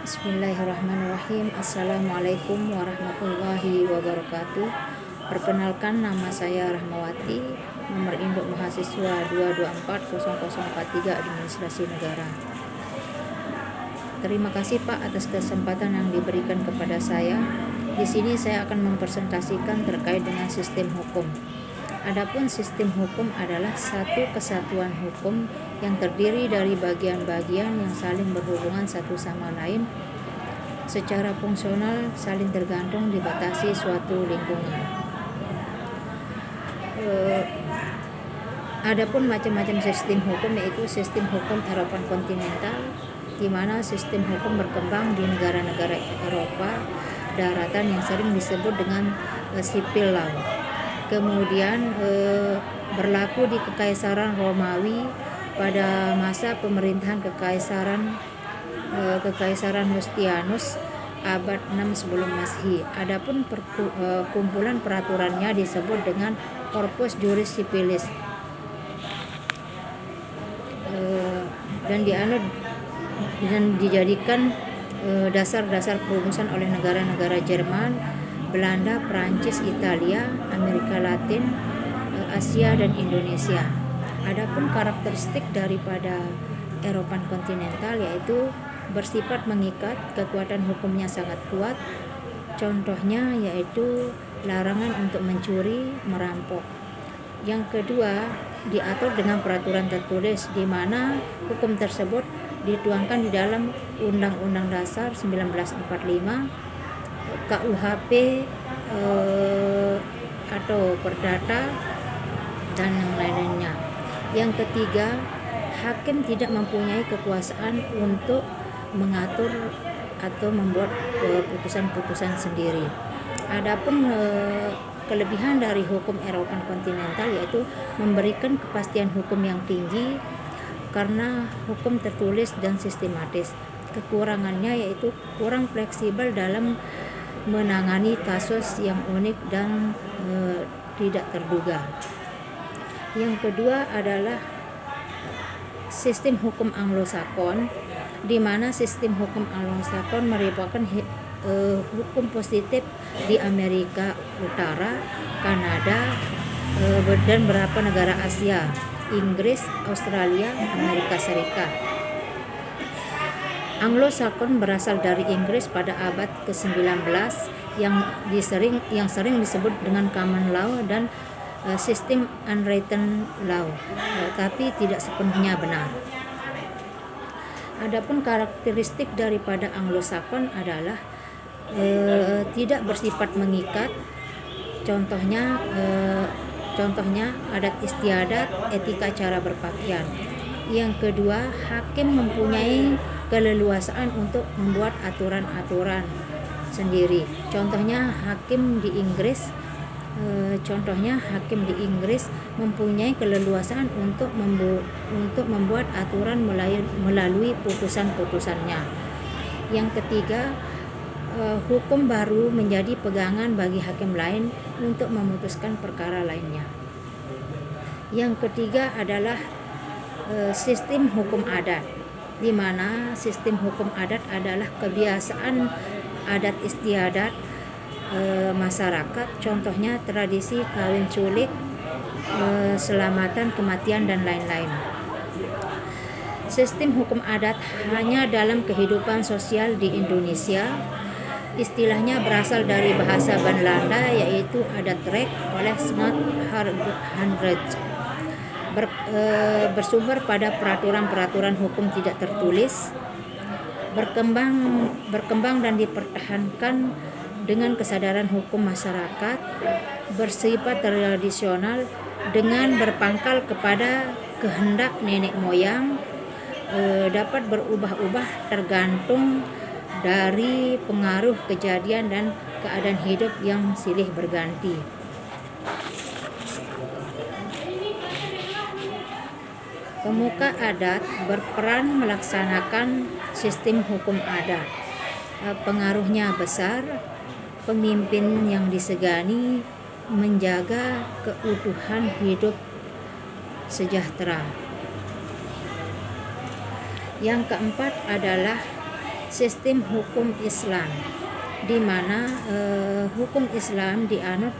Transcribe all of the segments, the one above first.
Bismillahirrahmanirrahim. Assalamualaikum warahmatullahi wabarakatuh. Perkenalkan, nama saya Rahmawati, nomor induk mahasiswa 2240043 Administrasi Negara. Terima kasih Pak atas kesempatan yang diberikan kepada saya. Di sini saya akan mempresentasikan terkait dengan sistem hukum. Adapun sistem hukum adalah satu kesatuan hukum yang terdiri dari bagian-bagian yang saling berhubungan satu sama lain, secara fungsional saling tergantung dibatasi suatu lingkungan. Adapun macam-macam sistem hukum, yaitu sistem hukum Eropa kontinental, di mana sistem hukum berkembang di negara-negara Eropa daratan yang sering disebut dengan civil law. Kemudian berlaku di Kekaisaran Romawi pada masa pemerintahan Kekaisaran Yustianus abad 6 sebelum Masehi. Adapun kumpulan peraturannya disebut dengan Corpus Juris Civilis dan dijadikan dasar-dasar perumusan oleh negara-negara Jerman, Belanda, Prancis, Italia, Amerika Latin, Asia, dan Indonesia. Adapun karakteristik daripada Eropa kontinental yaitu bersifat mengikat, kekuatan hukumnya sangat kuat. Contohnya yaitu larangan untuk mencuri, merampok. Yang kedua, diatur dengan peraturan tertulis, di mana hukum tersebut dituangkan di dalam Undang-Undang Dasar 1945, KUHP atau Perdata, dan yang lainnya. Yang ketiga, hakim tidak mempunyai kekuasaan untuk mengatur atau membuat putusan-putusan sendiri. Adapun kelebihan dari hukum Eropa kontinental yaitu memberikan kepastian hukum yang tinggi karena hukum tertulis dan sistematis. Kekurangannya yaitu kurang fleksibel dalam menangani kasus yang unik dan tidak terduga. Yang kedua adalah sistem hukum Anglo-Sakon, di mana sistem hukum Anglo-Sakon merupakan hukum positif di Amerika Utara, Kanada, dan beberapa negara Asia, Inggris, Australia, Amerika Serikat. Anglo-Sakon berasal dari Inggris pada abad ke-19 yang sering disebut dengan common law dan sistem unwritten law, tapi tidak sepenuhnya benar. Adapun karakteristik daripada Anglo-Sakon adalah tidak bersifat mengikat. Contohnya adat istiadat, etika cara berpakaian. Yang kedua, hakim mempunyai keleluasaan untuk membuat aturan-aturan sendiri. Contohnya hakim di Inggris mempunyai keleluasaan untuk membuat aturan melalui putusan-putusannya. Yang ketiga, hukum baru menjadi pegangan bagi hakim lain untuk memutuskan perkara lainnya. Yang ketiga adalah sistem hukum adat, di mana sistem hukum adat adalah kebiasaan adat istiadat masyarakat, contohnya tradisi kawin culik, selamatan, kematian, dan lain-lain. Sistem hukum adat hanya dalam kehidupan sosial di Indonesia. Istilahnya berasal dari bahasa Belanda yaitu adatrecht oleh Snot Handrecht. Bersumber pada peraturan-peraturan hukum tidak tertulis, berkembang dan dipertahankan dengan kesadaran hukum masyarakat, bersifat tradisional dengan berpangkal kepada kehendak nenek moyang, dapat berubah-ubah tergantung dari pengaruh kejadian dan keadaan hidup yang silih berganti. Pemuka adat berperan melaksanakan sistem hukum adat. Pengaruhnya besar, pemimpin yang disegani menjaga keutuhan hidup sejahtera. Yang keempat adalah sistem hukum Islam, di mana hukum Islam dianut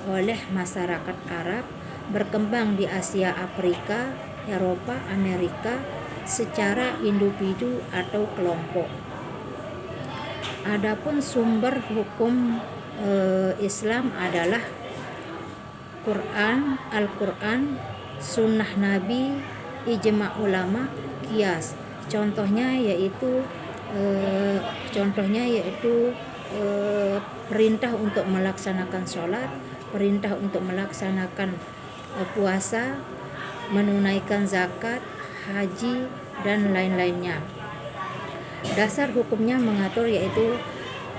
oleh masyarakat Arab, berkembang di Asia, Afrika, Eropa, Amerika secara individu atau kelompok. Adapun sumber hukum Islam adalah Quran, Al-Quran, Sunnah Nabi, ijma ulama, qiyas. Contohnya yaitu perintah untuk melaksanakan sholat, perintah untuk melaksanakan puasa, menunaikan zakat, haji, dan lain-lainnya. Dasar hukumnya mengatur yaitu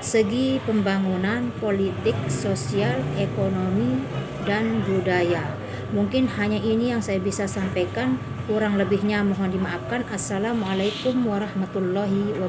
segi pembangunan, politik, sosial, ekonomi, dan budaya. Mungkin hanya ini yang saya bisa sampaikan, kurang lebihnya mohon dimaafkan. Assalamualaikum warahmatullahi wabarakatuh.